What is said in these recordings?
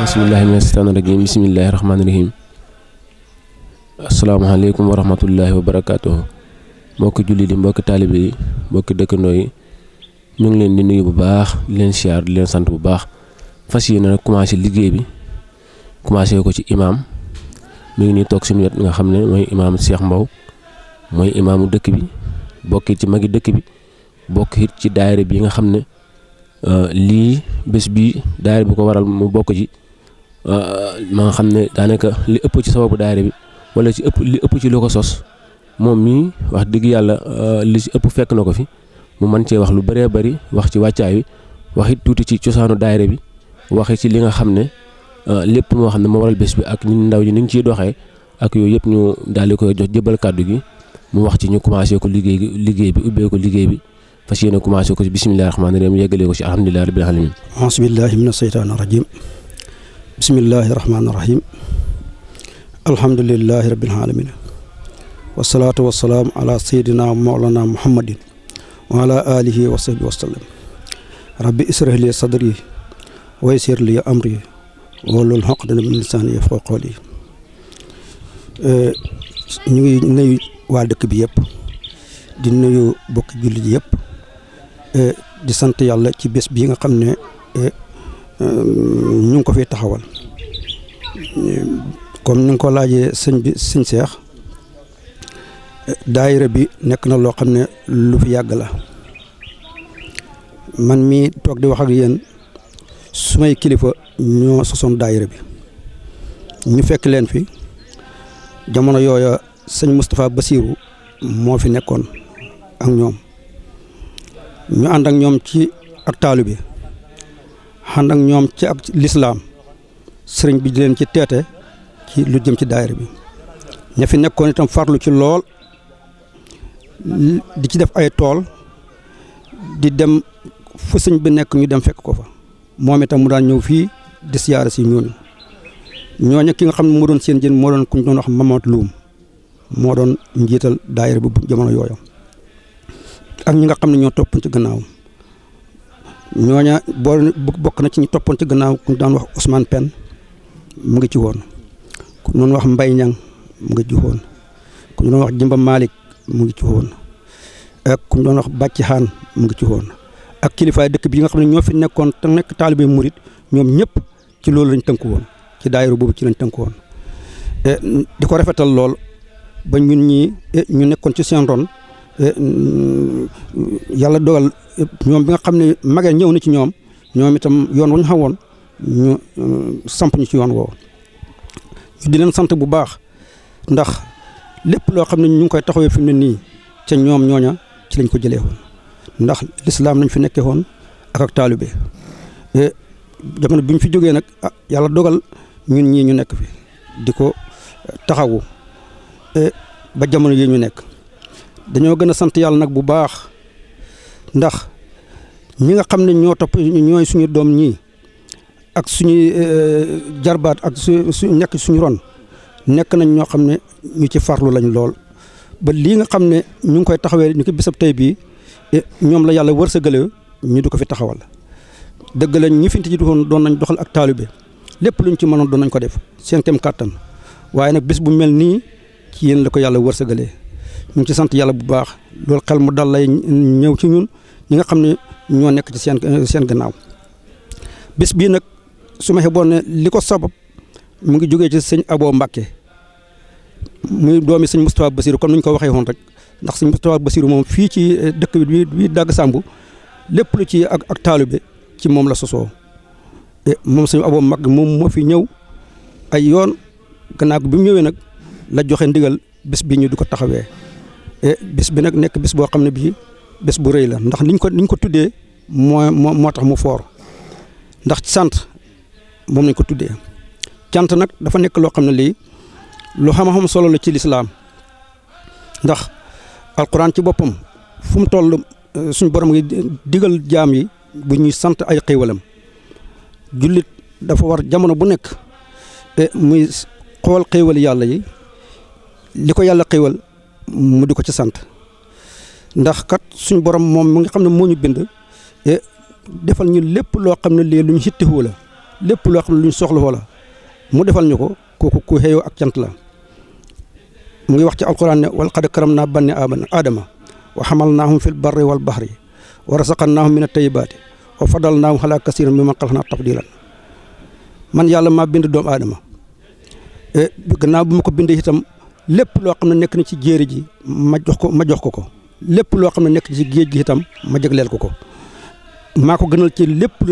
bismillahi mina shaytaani rajiim bismillahi rahmaani rahiim asalaamaaleykum wa rahmatullahi wa barakaatuhu mbokki jullit yi mbokki taalibe yi mbokki dëkkandoo yi ñu ngi leen di nuyu bu baax di leen siyaar di leen sant bu baax fas yéene nag commencé liggéey bi commencé ko ci imaam mi ngi nii toog suñu wet nga xam ne mooy imaam Cheikh Mbow mooy imaamu dëkk bi bokk ci magi dëkk bi bokk it ci daayira bi nga xam ne lii bés bi daayira bi ko waral mu bokk ci ma nga xam ne daanaka li ëpp ci sababu daayira bi wala ci li ëpp ci lu ko sos moom mii wax dëgg yàlla li ci ëpp fekk na ko fi mu mën cee wax lu bëree bëri wax ci wàccaay wi wax it tuuti ci cosaanu daayira bi waxi ci li nga xam ne lépp moo xam ne moo waral bés bi ak ñun ndaw ñi ni ñu ciy doxee ak yooyu yëpp ñu daal di koy jox jëbal kàddu gi mu wax ci ñu commencé ko liggéey bi ubbee ko liggéey bi fas yéene commencé ko ci bismillahi rahmaani rahim yeggalee ko ci alhamdulillahi rabbil alamin auzu billahi mina shaytaani rajim bismillahi rahmaani rahim alhamdulillahi rabbil alamin wasalaatu wasalaam ala sayyidina mawlana muhammadin wa ala alihi wa sahbihi wa sallam rabbi israh li sadri wa yassir li amri wahlul uqdatan min lisani yafqahu qawli ñu ngi nuyu waa dëkk bi yëpp di nuyu bokki jullit yëpp di sant yàlla ci bés bii nga xam ne ñu ngi ko fi taxawal comme ni nga ko laajee sëñ Seex daayira bi nekk na loo xam ne lu fi yàgg la man mii toog di wax ak yéen sumay kilifa ñoo sosoon daayira bi ñu fekk leen fi jamono yooya sëñ Moustapha Bassirou moo fi nekkoon ak ñoom ñu ànd ak ñoom ci ak taalu bi ànd ak ñoom ci ak lislaam sëriñ bi di leen ci teete ci lu jëm ci daayira bi ña fi nekkoon itam farlu ci lool di ci def ay tool di dem fu sëñ bi nekk ñu dem fekk ko fa moom itam mu daan ñëw fii di siyaare si ñooñu ki nga xam ne moo doon seen jën moo doon ku ñu doon wax Mamadou Loum moo doon njiital daayira bu jamono yooyu ak ñi nga xam ne ñoo toppoon ci gannaaw ñooña bokk na ci ñu toppoon ci gannaaw ku ñu daan wax Ousmane Penn mu ngi ci woon ku ñu doon wax Mbaye Niang mu ngi ci woon ku ñu doon wax Jimba Malick mu ngi ci woon ak ku ñu doon wax Bàcci Xaan mu ngi ci woon ak kilifaay dëkk bi nga xam ne ñoo fi nekkoon te nekk taalibe murit ñoom ñëpp ci loolu lañ tënku woon ci daayira boobu ci lañ tënku woon di ko rafetal lool ba ñun ñii ñu nekkoon ci seen ron yàlla dogal ñoom bi nga xam ne magee ñëw na ci ñoom itam yoon wañ xawoon ñu samp ñu ci yoon woowu ñu di leen sant bu baax ndax lépp loo xam ne ñu ngi koy taxawee fi mu ne nii ca ñoom ñooña ci lañ ko jëlee woon ndax lislaam nañ fi nekkee woon ak taalibe jamono bi ñu fi jógee nag yàlla dogal ñun ñii ñu nekk fi di ko taxawu ba jamono yi ñu nekk dañoo gën a sant yàlla nag bu baax ndax ñi nga xam ne ñoo topp ñooy suñu doom ñii ak suñuy jarbaat ak su nekk suñu ron nekk nañ ñoo xam ne ñu ci farlu lañ lool ba lii nga xam ne ñu ngi koy taxawee ñu ko bisab tey bii ñoom la yàlla wërsëgale ñu di ko fi taxawal dëgg lañ ñi fi ci doon nañ doxal ak taalibe lépp luñ ci mënoon doon nañ ko def seen kem kàttan waaye nag bis bu mel nii ci yéen la ko yàlla wërsëgalee ñu ngi ci sant yàlla bu baax loolu xel mu dal lay ñëw ci ñun ñi nga xam ne ñoo nekk ci seen gannaaw bis bii nag su ma xeboon ne li ko sabab mu ngi jógee ci sëñ Abo Mbàkke muy doomi sëñ Moustapha Bassirou comme ni ñu ko waxee woon rek ndax sëñ Moustapha Bassirou moom fii ci dëkk bi dagg sàmbu lépp lu ci ak taalibe ci moom la sosoo moom sëñ Abo Mbàkke moom moo fi ñëw ay yoon gannaaw bi mu ñëwee nag la joxe ndigal bés bi ñu di ko taxawee bés bi nag nekk bés boo xam ne bii bés bu rëy la ndax niñ ko tuddee moo tax mu foor ndax sant moom lañ ko tuddee cant nag dafa nekk loo xam ne lii lu xam-xam solo la ci lislaam ndax alquran ci boppam fu mu toll suñu borom ngi digal jaam yi bu ñuy sant ay xéewalam jullit dafa war jamono bu nekk muy xool xéewal yàlla yi li ko yàlla xéewal mu di ko ci sant ndax kat suñu borom moom mi nga xam ne moo ñu bind defal ñu lépp loo xam ne lii lu ñu hittewoo la lépp loo xam ne lu ñu soxlawoo la mu defal ñu ko kooku ku xeeyoo ak cant la mu ngi wax ci alquran ne wal qad karamnaa bani aadama wa hamalnaahum fil barri wal bahri wa razaqnaahum min at-tayyibaati wa faddalnaahum alaa kasiirin mimman xalaqnaa tafdiilan man yàlla maa bind doomu aadama gannaaw bu ma ko bindee itam lépp loo xam ne nekk na ci jéeri ji ma jox ko lépp loo xam ne nekk ci géej gi itam ma jagleel ko maa ko gënal ci lépp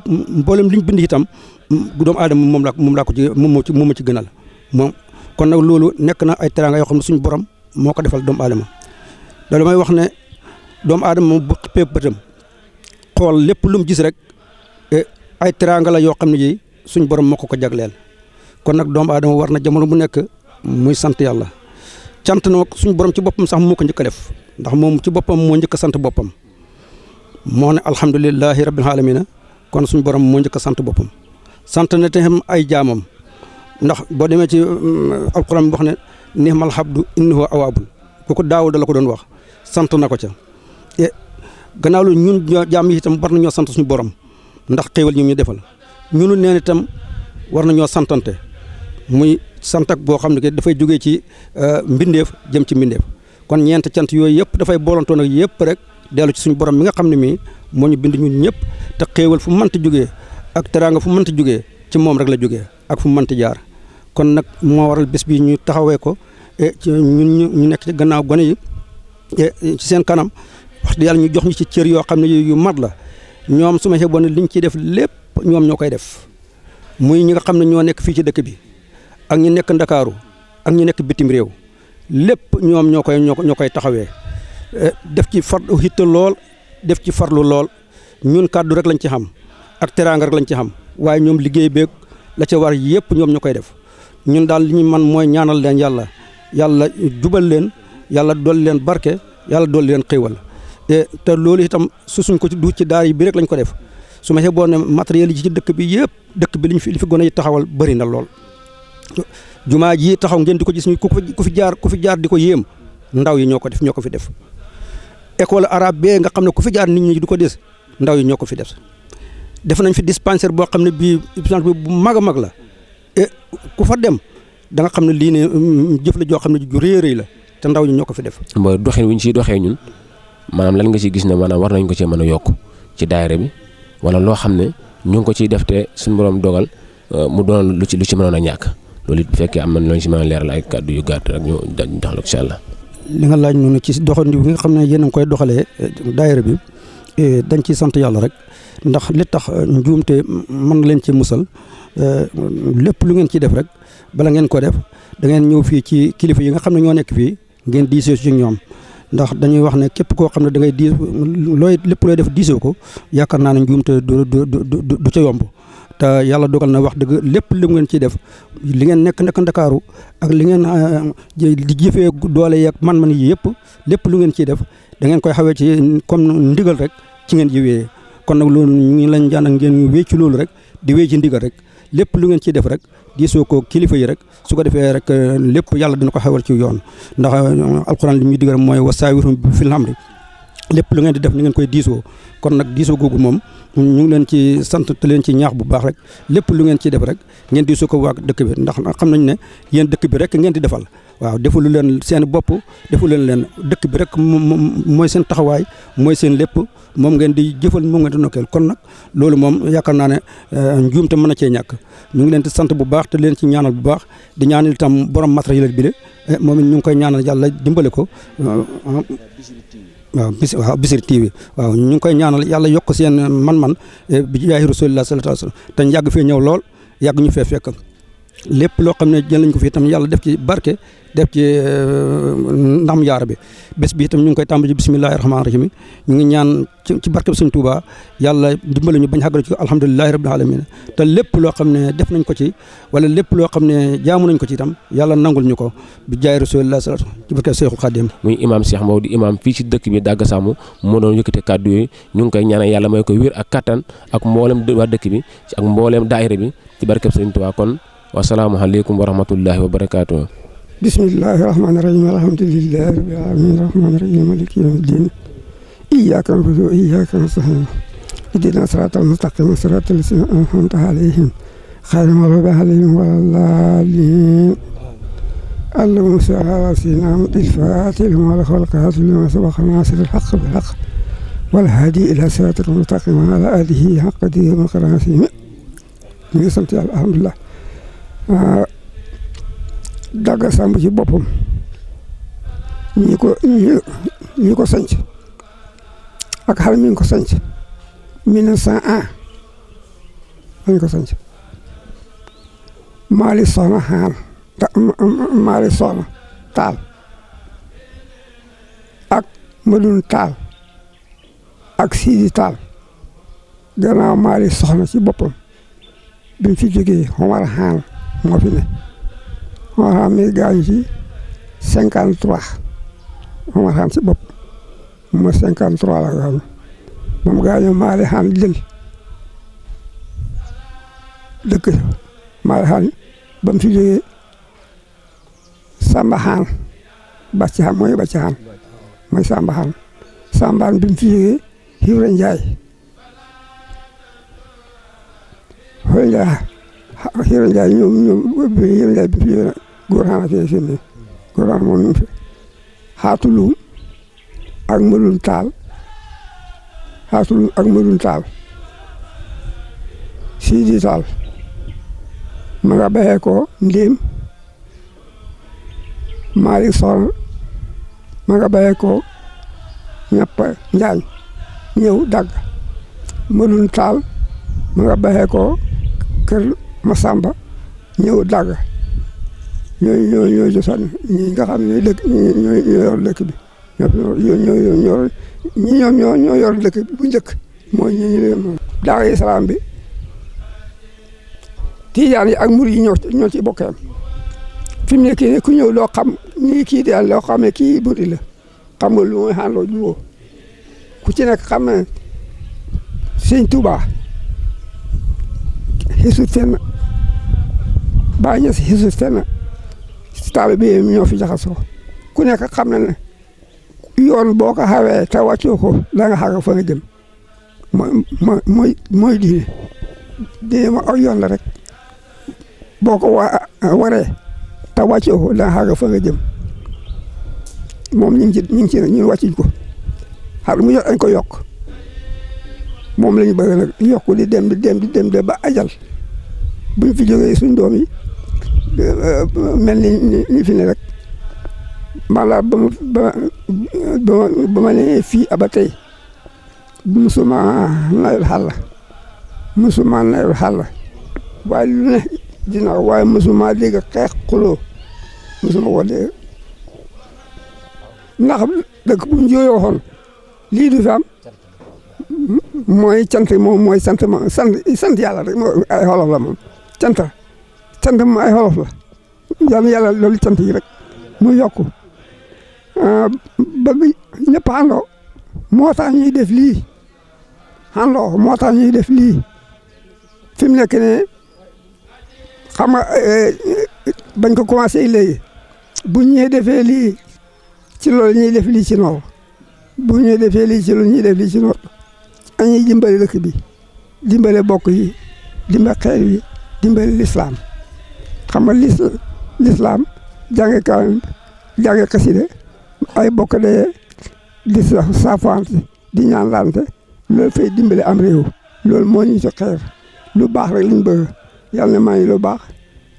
mboolem liñ bind itam doomu aadama moom ma ci gënal moom kon nag loolu nekk na ay teraanga yoo xam ne suñu borom moo ko defal doomu aadama loolu may wax ne doomu aadama moom bu xippee bëtam xool lépp lu mu gis rek ay teraanga la yoo xam ne yi suñu borom moo ko jagleel kon nag doomu aadama war na jamono bu nekk muy sant yàlla cant na suñu borom ci boppam sax moo ko njëkk a def ndax moom ci boppam moo njëkk a sant boppam moo ne alhamdulilahi rabbil alamina kon suñu borom moo njëkk a sant boppam sant na te ay jaamam ndax boo demee ci alquran bi wax ne nihmal abdu innahu awaabun kooku Daawuda la ko doon wax sant na ko ca gannaaw lu ñun jaam yi itam war nañoo sant suñu borom ndax xéewal ñu defal ñunu neen itam war nañoo santante muy sant ak boo xam ne dafay jógee ci mbindeef jëm ci mbindeef kon ñeent cant yooyu yëpp dafay boolantoo nag yëpp rek dellu ci suñu borom mi nga xam ne mii moo ñu bind ñun ñëpp te xéewal fu mu mënti jógee ak teraanga fu mu mënti jógee ci moom rek la jógee ak fu mu mënti jaar kon nag moo waral bés bi ñu taxawee ko ci ñun ñu nekk ci gannaaw gone yi ci seen kanam wax dëgg yàlla ñu jox ñu ci cër yoo xam ne yu mat la ñoom su ma xeeboon liñ ciy def lépp ñoom ñoo koy def muy ñi nga xam ne ñoo nekk fii ci dëkk bi ak ñi nekk Ndakaaru ak ñi nekk bitim réew lépp ñoom ñoo koy taxawee def ci farlu hitte lool def ci farlu lool ñun kàddu rek lañ ci xam ak teraanga rek lañ ci xam waaye ñoom liggéey beeg la ca war yëpp ñoom ñoo koy def ñun daal li ñu man mooy ñaanal leen yàlla jubal leen yàlla dolli leen barke yàlla dolli leen xéewal te loolu itam suñ ko du ci daara yi bi rek lañ ko def su ma xeboo ne matériel yi ci dëkk bi yëpp dëkk bi li fi gone yi taxawal bëri na lool jumaa ji taxaw ngeen di ko gis ñu ku fi jaar di ko yéem ndaw yi ñoo ko fi def école arabe bee nga xam ne ku fi jaar nit ñi di ko des ndaw yi ñoo ko fi def nañ fi dispensaire boo xam ne bii bu mag a mag la ku fa dem da nga xam ne lii ne jëf la joo xam ne ju rëy la te ndaw ñi ñoo ko fi def. mooy doxin wu ñu ciy doxee ñun maanaam lan nga ciy gis ne maanaam war nañ ko cee mën a yokk ci daayira bi wala loo xam ne ñu ngi ko ciy def te suñu borom dogal mu doon lu ci mënoon a ñàkk loolu it bu fekkee am na loo ci mën a leeral ay kàddu yu gàtt rek ñu doxal incha allah. li nga laaj noonu ci doxandi bi nga xam ne yéen a ngi koy doxalee daayira bi dañ ciy sant yàlla rek ndax li tax njuumte mën leen ci musal lépp lu ngeen ciy def rek bala ngeen ko def da ngeen ñëw fii ci kilifa yi nga xam ne ñoo nekk fii ngeen diisoo ci ñoom ndax dañuy wax ne képp koo xam ne da ngay lépp looy def diisoo ko yaakaar naa ne njuumte du ca yomb te yàlla dogal na wax dëgg lépp lu ngeen ciy def li ngeen nekk Ndakaaru ak li ngeen di jëfee doole yeeg man-man yi yëpp lépp lu ngeen ciy def da ngeen koy xawee ci comme ndigal rek ci ngeen jiwee kon nag loolu ñu ngi lañ jaan ak ngeen wéy ci loolu rek di wéy ci ndigal rek lépp lu ngeen ciy def rek diisoo ko kilifa yi rek su ko defee rek lépp yàlla dina ko xawal ci yoon ndax alxuraan li muy digal mooy wasaawirhum fil amri lépp lu ngeen di def ni ngeen koy diisoo kon nag diisoo googu moom ñu ngi leen ci sant te leen ci ñaax bu baax rek lépp lu ngeen ciy def rek ngeen diisoo ko waa dëkk bi ndax xam nañ ne yéen dëkk bi rek ngeen di defal waaw defalu leen seen bopp defalu leen dëkk bi rek mooy seen taxawaay mooy seen lépp moom ngeen di jëfal moom ngeen di nokkeel kon nag loolu moom yaakaar naa ne njuumte mën na cee ñàkk ñu ngi leen di sant bu baax te leen ci ñaanal bu baax di ñaanal itam borom matériel bi le moom it ñu ngi koy ñaanal yàlla dimbale ko waaw Bichri TV waaw ñu ngi koy ñaanal yàlla yokk seen man-man bi jaahi Rasulillah sallallahu alayhi wasallam te ñu yàgg fee ñëw lool yàgg ñu fee fekk lépp loo xam ne jël nañ ko fi itam yàlla def ci barke def ci ndam yaar bi bés bi itam ñu ngi koy tàmbali bismillahi rahmaani rahim ñu ngi ñaan ci barke bi Sëñ Tuubaa yàlla dimbali ñu bañ xàggale ci alhamdulilahi rabbil alamin te lépp loo xam ne def nañ ko ci wala lépp loo xam ne jaamu nañ ko ci itam yàlla nangul ñu ko bi jaay rasulillah sallallahu alayhi wasallam ci barke Seexul Xaadim. muy imaam Cheikh Mbow di imaam fii ci dëkk bi Dagga Samb moo doon yëkkate kàddu yooyu ñu ngi koy ñaanal yàlla may ko wér ak kattan ak mboolem waa dëkk bi ak mboolem daayira bi ci barke Sëñ Tuubaa kon wasalaamualeykum wa rahmatullahi wa barakaatuh. bismillahi rahmaani rahim alhamdulillahi rabbil alamin rahmaani rahim maliki yawmi ddin iyyaka na'budu wa iyyaka nasta'in ihdina siratal mustaqim siratal lazina an'amta alayhim ghayril maghdubi alayhim waladdallin اللهم صل على سيدنا محمد الفاتح لما أغلق والقاتل لما سبق ناصر الحق بالحق والهادي إلى صراطك المستقيم وعلى آله حق قدره ومقداره العظيم ñu ngi sant yàlla alhamdulilah Dagga Samb ci boppam ñi ko sanc ak xale mi ngi ko sanc 1901 lañ ko sanc Maali Soxna Xaan Maali Soxna Taal ak Madun Taal ak Sidi Taal gannaaw Maali Soxna ci boppam bi mu fi jógee Omar Xaan moo fi ne Omar Xaan mi gaañu ci 53 Omar Xaan ci bopp mo 53 la gaañu moom gaañu Maali Xaan jël dëkk Maali Xaan ba mu fi jógee Samba Xaan Bàcci Xaan mooy Bàcci Xaan mooy Samba Xaan Samba Xaan bi mu fi jógee Ibra Njaay Ibra Njaay ñoom Ibra Njaay bi fi jógee góor xaana fi ne góor xaana moom ñu fi xaatulum ak Madun Taal xaatulum ak Madun Taal Sidi Taal ma nga baxee ko Ndéem Maalik Soxna ma nga baxee ko ñappa Njaañ ñëw Dagg Madun Taal ma nga baxee ko kër Masamba ñëw Dagg ñooy josaan ñi nga xam ne ñooy yor dëkk bi ñoo yor dëkk bi bu njëkk mooy ñu leen Daara Islam bi Tijaan yi ak Murid yi ñoo ci bokkeem fi mu nekk nii ku ñëw loo xam nii kii daal loo xam ne kii Murid la xam nga lu muy xaanloo juwoo ku ci nekk xam ne Sëñ Tuubaa xisut fenn Baay Ñas xisut fenn taalibe bi ñoo fi jaxasoo ku nekk xam na ne yoon boo ko xawee te wàccoo ko la nga xaga fa nga jëm mooy diine ma aw yoon la rek boo ko waree te wàccoo ko la nga xaga fa nga jëm moom ñu ngi ci ñun wàccuñ ko xar mu jot dañ ko yokk moom la ñu bëgg nag yokk di dem ba ajal buñ fi jógee suñ doom yi mel ni fi ne rek maanaam ba ma ne fii aba tey musuma nayul xàll waaye lu ne dina waaye musuma dégg xeex xuloo musuma ko dégg ndax dëkk bu ñu jooyoo xoon lii du fi am mooy cant moom mooy sant yàlla rek ay xolof la moom cant moom ay xolof la yàlla loolu cant yi rek mu yokku bëgg ñëpp àndoo moo tax ñuy def lii àndoo moo tax ñuy def lii fi mu nekk ne xam nga bañ ko commencé léegi bu ñuy defee lii ci loolu ñuy def lii ci noor bu ñuy defee lii ci loolu ñuy def lii ci noor dañuy dimbali dëkk bi dimbale bokk yi dimbale xeet yi dimbale lislaam xam nga lislaam jànge kaamil jànge xasida ay bokk de di saafante di ñaanlante loolu fay dimbale am réew loolu moo ñu ci xeer lu baax rek liñ bëgg yàlla na may lu baax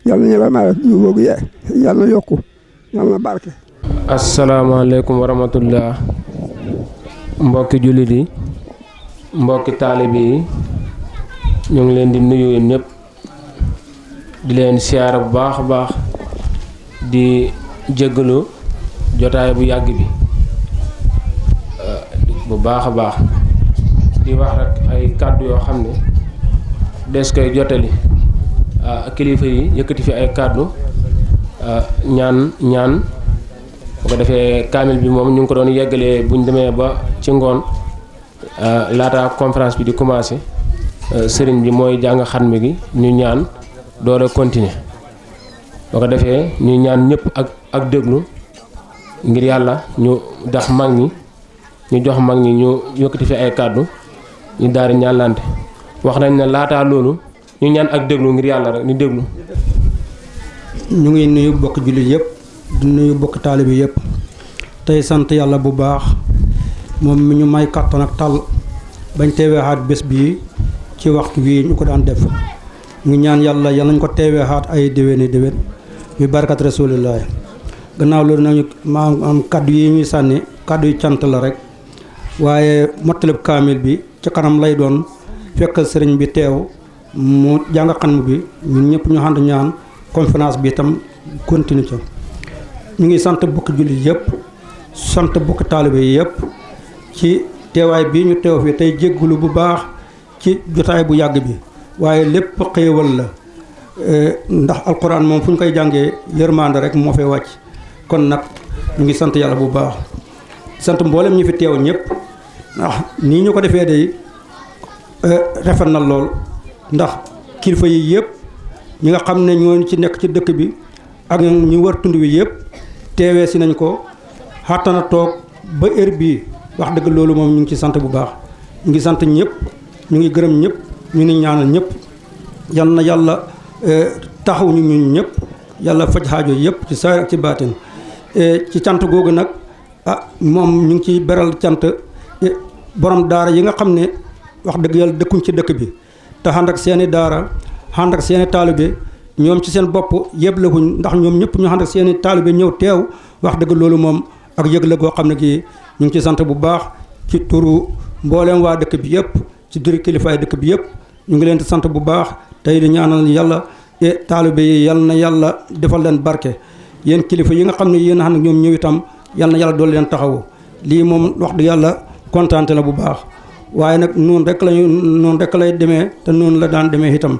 yàlla na ñu la may ñu boogu yàlla na yokku yàlla na barke. asalaamaaleykum wa rahmatullah mbokki jullit yi mbokki taalibe yi ñu ngi leen di nuyu yéen ñëpp di leen siyaara bu baax a baax di jéggalu jotaay bu yàgg bi bu baax a baax di wax rek ay kàddu yoo xam ne des koy jotali kilifa yi yëkkati fi ay kàddu ñaan bu ko defee kaamil bi moom ñu ngi ko doon yeggalee buñ demee ba ci ngoon laata conférence bi di commencé sëriñ bi mooy jàng xatmi gi ñu ñaan door a continuer boo ko defee ñu ñaan ñëpp ak déglu ngir yàlla ñu dax mag ñi ñu jox mag ñi ñu yëkkati fi ay kàddu ñu daal di ñaanlante wax nañ ne laataa loolu ñu ñaan ak déglu ngir yàlla rek ñu déglu. ñu ngi nuyu bokk jullit yëpp di nuyu bokk taalibe yëpp tey sant yàlla bu baax moom mi ñu may kàttan ak tal bañ teeweexaat bés bii ci waxtu wi ñu ko daan def ñu ñaan yàlla yal nañ ko teeweexaat ay déwéni déwén bi barkat rasulillahi gannaaw loolu nañu maa am kàddu yi ñuy sànni kàddu yu cant la rek waaye mottalib kaamil bi ci kanam lay doon fekk sëriñ bi teew mu jàng xatmi bi ñun ñëpp ñu ànd ñaan conférence bi itam continue ca ñu ngi sant bokk jullit yëpp sant bokk taalibe yi yëpp ci teewaay bii ñu teew fii tey jéggulu bu baax ci jotaay bu yàgg bi waaye lépp xéewal la ndax alquran moom fu ñu koy jàngee yërmande rek moo fay wàcc kon nag ñu ngi sant yàlla bu baax sant mboolem ñi fi teew ñëpp ndax nii ñu ko defee day rafet na lool ndax kilifa yi yëpp ñi nga xam ne ñoo ci nekk ci dëkk bi ak ñu wër tund wi yëpp teewee si nañ ko xattana toog ba heure bii wax dëgg loolu moom ñu ngi ci sant bu baax ñu ngi sant ñëpp ñu ngi gërëm ñëpp ñu ngi ñaanal ñëpp yal na yàlla taxaw ñu ñun ñëpp yàlla faj xaajo yëpp ci saayir ak ci baatin ci cant googu nag moom ñu ngi ciy beral cant borom daara yi nga xam ne wax dëgg yàlla dëkkuñ ci dëkk bi te ànd ak seeni daara ànd ak seeni taalibe ñoom ci seen bopp yëblewuñ ndax ñoom ñëpp ñu ànd ak seeni taalibe ñëw teew wax dëgg loolu moom ak yëg la goo xam ne kii ñu ngi ci sant bu baax ci turu mbooleem waa dëkk bi yëpp ci turu kilifaay dëkk bi yëpp ñu ngi leen di sant bu baax tey di ñaanal yàlla taalibe yi yal na yàlla defal leen barke yéen kilifa yi nga xam ne yéen a xam ne ñoom ñëw itam yal na yàlla dool leen taxawu lii moom wax dëgg yàlla kontaante la bu baax waaye nag noonu rek lay demee te noonu la daan demee itam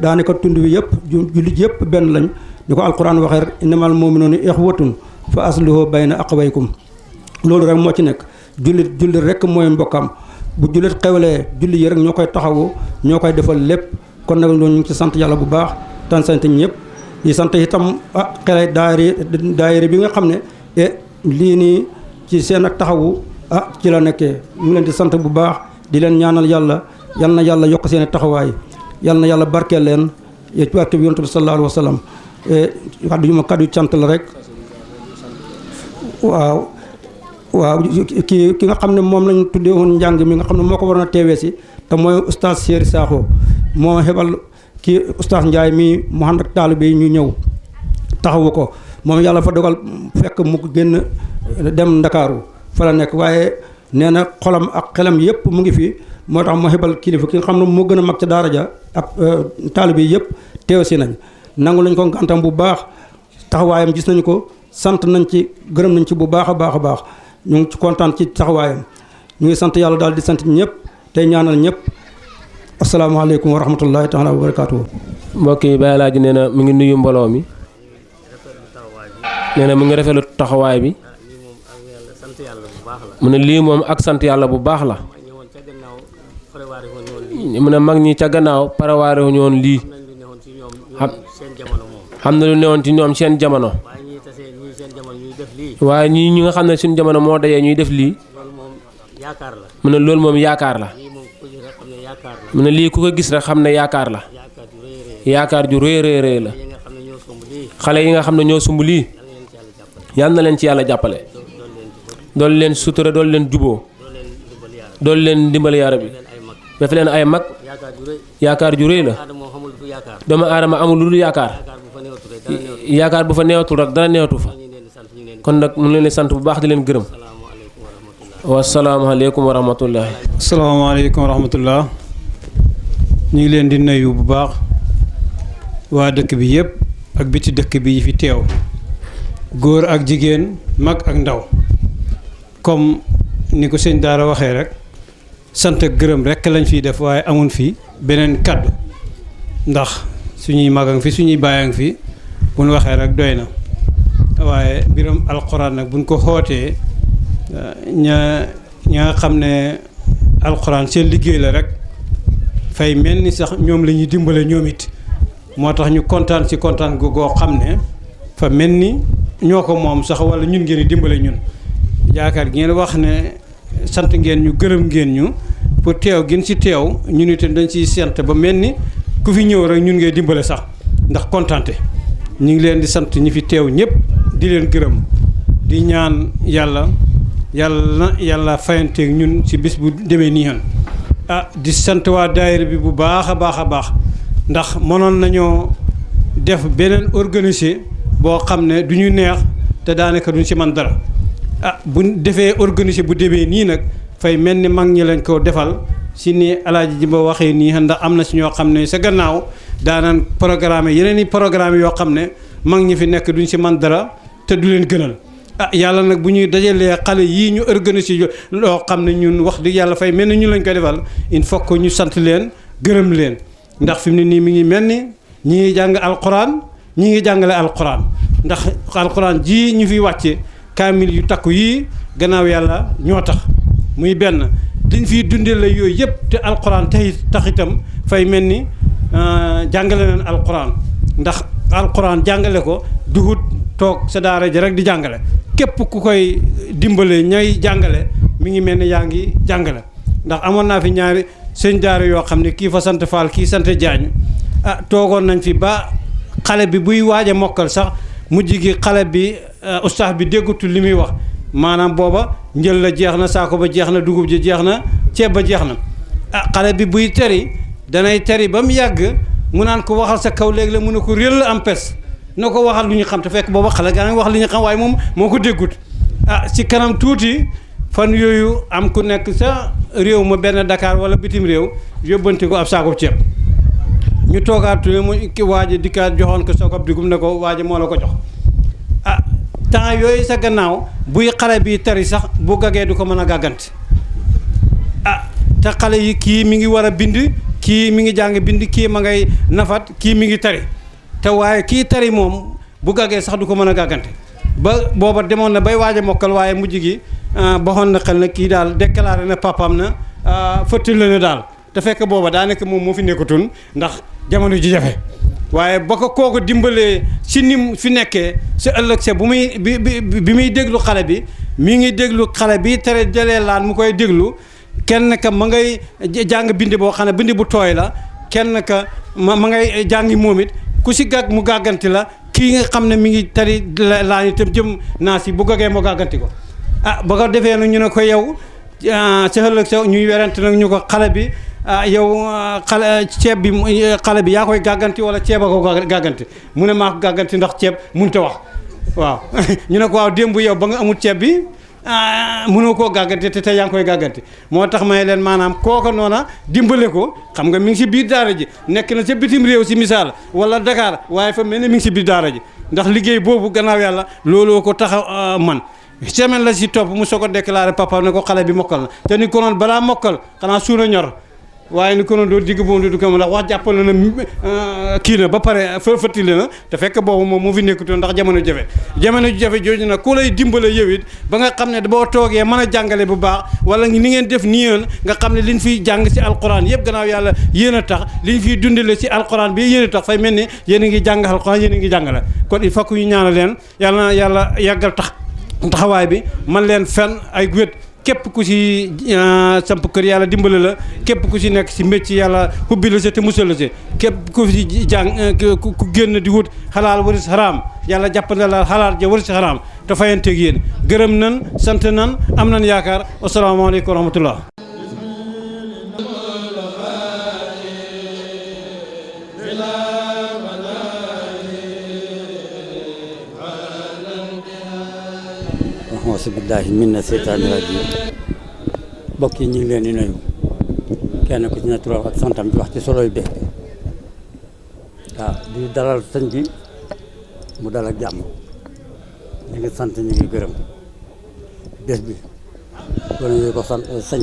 daanaka tund wi yëpp jullit yëpp benn lañ ni ko alquran waxee innamal mu'minuuna ixwatun fa aslihu bayna aqwaykum loolu rek moo ci nekk jullit rek mooy mbokkam bu jullit xewlee jullit yi rek ñoo koy taxawu ñoo koy defal lépp kon nag loolu ñu ngi ci sant yàlla bu baax tan sant ñëpp di sant itam xelay daayira bi nga xam ne lii nii ci seen ak taxawu ci la nekkee ñu ngi leen di sant bu baax di leen ñaanal yàlla yal na yàlla yokk seen taxawaay yal na yàlla barkeel leen ci barke bi yonent bi sallallahu alayhi wa sallam kaddu yu ma kaddu cant la rek waaw ki nga xam ne moom lañ tuddee woon njàng mi nga xam ne moo ko waroon a teewee si te mooy oustaz Séeri Sakho moo xebal kii oustaz Ndiaye mii mu ànd ak taalibe yi ñu ñëw taxawu ko moom yàlla fa dogal fekk mu génn dem Ndakaaru fa la nekk waaye nee na xolam ak xelam yëpp mu ngi fi moo tax moo xebal kilifa ki nga xam ne moo gën a mag ca daara ja ak taalibe yi yëpp teew si nañ nangu lañ ko ngantam bu baax taxawaayam gis nañu ko sant nañ ci gërëm nañ ci bu baax a baax a baax ñu ngi ci kontaan ci taxawaayam ñu ngi sant yàlla daal di sant ñëpp tey ñaanal ñëpp asalaamaaleykum wa rahmatullahi taala wa barakaatu. mbokk yi Baye Alaaji nee na mu ngi nuyu mbooloo mi nee na mu ngi rafetlu taxawaay bi mu ne lii moom ak sant yàlla bu baax la mu ne mag ñi ca gannaaw parawaare wu ñu woon lii xam na lu newoon ci ñoom seen jamono waaye ñii ñi nga xam ne suñu jamono moo dajee ñuy def lii mu ne loolu moom yaakaar la mu ne lii ku ko gis rek xam ne yaakaar la yaakaar ju rëy rëy la xale yi nga xam ne ñoo sumb lii yal na leen ci yàlla jàppale dool leen sutura dool leen juboo dool leen dimbali yaara bi def leen ay mag yaakaar ju rëy la doomu aadama amul lu dul yaakaar yaakaar bu fa neewatul rek dara neewatu fa kon nag mu leen di sant bu baax di leen gërëm wasalaamaaleykum wa rahmatullah. asalaamaaleykum wa rahmatullah ñu ngi leen di nuyu bu baax waa dëkk bi yëpp ak biti dëkk bi yi fi teew góor ak jigéen mag ak ndaw comme ni ko sëñ Daara waxee rek sant ak gërëm rek lañ fiy def waaye amun fi beneen kaddu ndax suñuy magang fi suñuy bàyyang fi bu ñu waxee rek doy na waaye mbiram alxuraan nag buñ ko xootee ña nga xam ne alxuraan seen liggéey la rek fay mel ni sax ñoom la ñuy dimbale ñoom it moo tax ñu kontaan ci kontaan goo xam ne fa mel ni ñoo ko moom sax wala ñun ngeen di dimbale ñun yaakaar ngeen wax ne sant ngeen ñu gërëm ngeen ñu pour teew gën ci teew ñun itam dañ ciy sant ba mel ni ku fi ñëw rek ñun ngay dimbale sax ndax kontaante ñu ngi leen di sant ñi fi teew ñëpp di leen gërëm di ñaan yàlla fayanteeg ñun ci bis bu demee nii yoon di sant waa daayira bi bu baax a baax ndax mënoon nañoo def beneen organisé boo xam ne du ñu neex te daanaka duñ ci man dara buñ defee organisé bu demee nii nag fay mel ni mag ñi lañ ko defal si ni Alaaji Jimba waxee nii ndax am na si ñoo xam ne sa gannaaw daanaan programme yeneen i programme yoo xam ne mag ñi fi nekk duñ si man dara te du leen gënal yàlla nag bu ñuy dajalee xale yii ñu organisé loo xam ne ñun wax dëgg yàlla fay mel ni ñu lañ ko defal il faut que ñu sant leen gërëm leen ndax fi mu ne nii mi ngi mel ni ñi ngi jàng alquran ñi ngi jàngale alquran ndax alquran ji ñu fi wàcce kaamil yu takku yii gannaaw yàlla ñoo tax muy benn liñ fiy dundee la yooyu yëpp te alquran tax itam fay mel ni jàngale nañ alquran ndax alquran jàngale ko duhut toog sa daara ji rek di jàngale képp ku koy dimbale ñay jàngale mi ngi mel ni yaa ngi jàngale ndax amoon naa fi ñaari sëñ daara yoo xam ne kii fa sant Fall kii sant Jaañ toogoon nañ fi ba xale bi buy waaj a mokkal sax mujj gi xale bi ustaas bi déggutul li muy wax maanaam booba njël la jeex na saako ba jeex na dugub ji jeex na ceeb ba jeex na xale bi buy teri danay teri ba mu yàgg mu naan ko waxal sa kaw léegi la mu ne ko réel am pes na ko waxal lu ñu xam te fekk booba xale gaa ngi wax li ñu xam waaye moom moo ko déggut ci kanam tuuti fan yooyu am ku nekk sa réew ma benn Dakar wala bitim réew yóbbante ko ab saako ceeb ñu toogaat mu ki waaja dikkaat joxoon ko saako digum ne ko waaja moo la ko jox temps yooyu sa gannaaw buy xale bi tari sax bu gagee du ko mën a gàggante te xale yi kii mi ngi war a bind kii mi ngi jàng bind kii ma ngay nafat kii mi ngi tari te waaye kii tari moom bu gagee sax du ko mën a gàggante ba booba demoon na bay waaj a mokkal waaye mujj gi baxoon na xel na kii daal déclaré na papaam na fëttil la ne daal te fekk booba daa nekk moom moo fi nekkatun ndax jamono ji jafe waaye ba ko kooku dimbalee si nim fi nekkee sa ëllëg sa bu muy bi muy déglu xale bi mi ngi déglu xale bi tere jëlee laan mu koy déglu kenn ka ma ngay jàng bind boo xam ne bind bu tooy la kenn ka ma ngay jàngi moom it ku si gàgg mu gàgganti la kii nga xam ne mi ngi tari laan itam jëm naa si bu gagee mu gàgganti ko ba ko defee nag ñu ne ko yow sa ëllëg sa ñuy werante nag ñu ko xale bi yow xale ceeb bi xale bi yaa koy gàgganti wala ceeb a ko gàgganti mu ne maa ko gàgganti ndax ceeb mënut a wax waaw ñu ne ko waaw démb yow ba nga amul ceeb bi mënoo koo gàgganti te tey yaa ngi koy gàgganti moo tax may leen maanaam kooka noona dimbale ko xam nga mi ngi si biir daara ji nekk na ca bitim réew si misaal wala Dakar waaye fa mel ne mi ngi si biir daara ji ndax liggéey boobu gannaaw yàlla looloo ko tax a man semaine la si topp mu soog a déclaré papa ne ko xale bi mokkal na te ni ko noon balaa mokkal xanaa suuna ñor waaye ni ko noon doo digg boobu du ko ndax wax jàppale na kii na ba pare fëttile na te fekk boobu moom moo fi nekkutoon ndax jamono jafe jooju nag ku lay dimbale yow it ba nga xam ne boo toogee mën a jàngale bu baax wala ni ngeen def nii yoon nga xam ne liñ fiy jàng si alquran yëpp gannaaw yàlla yéen a tax liñ fiy dundale si alquran bi yéen a tax fay mel ni yéen a ngi jàng alquran yéen a ngi jàngale kon il faut que ñu ñaanal leen yàlla yàggal taxawaay bi man leen fen ay wét képp ku si samp kër yàlla dimbale la képp ku si nekk si métier yàlla hubbi la si te musal la si képp ku si jàng ku génn di wut xalaal waris xaraam yàlla jàppale la xalaal ja waris xaraam te fayanteeg yéen gërëm nan sant nan am nan yaakaar asalaamaaleykum wa rahmatullah auzubillahi mina seytaani rajiim mbokk yi ñu ngi leen di nuyu kenn ku ci ne turam ak santam di wax ci soloy bés bi waaw di dalal sëñ bi mu dal ak jàmm ñu ngi sant ñu ngi gërëm bés bi kon ñu ko sant sëñ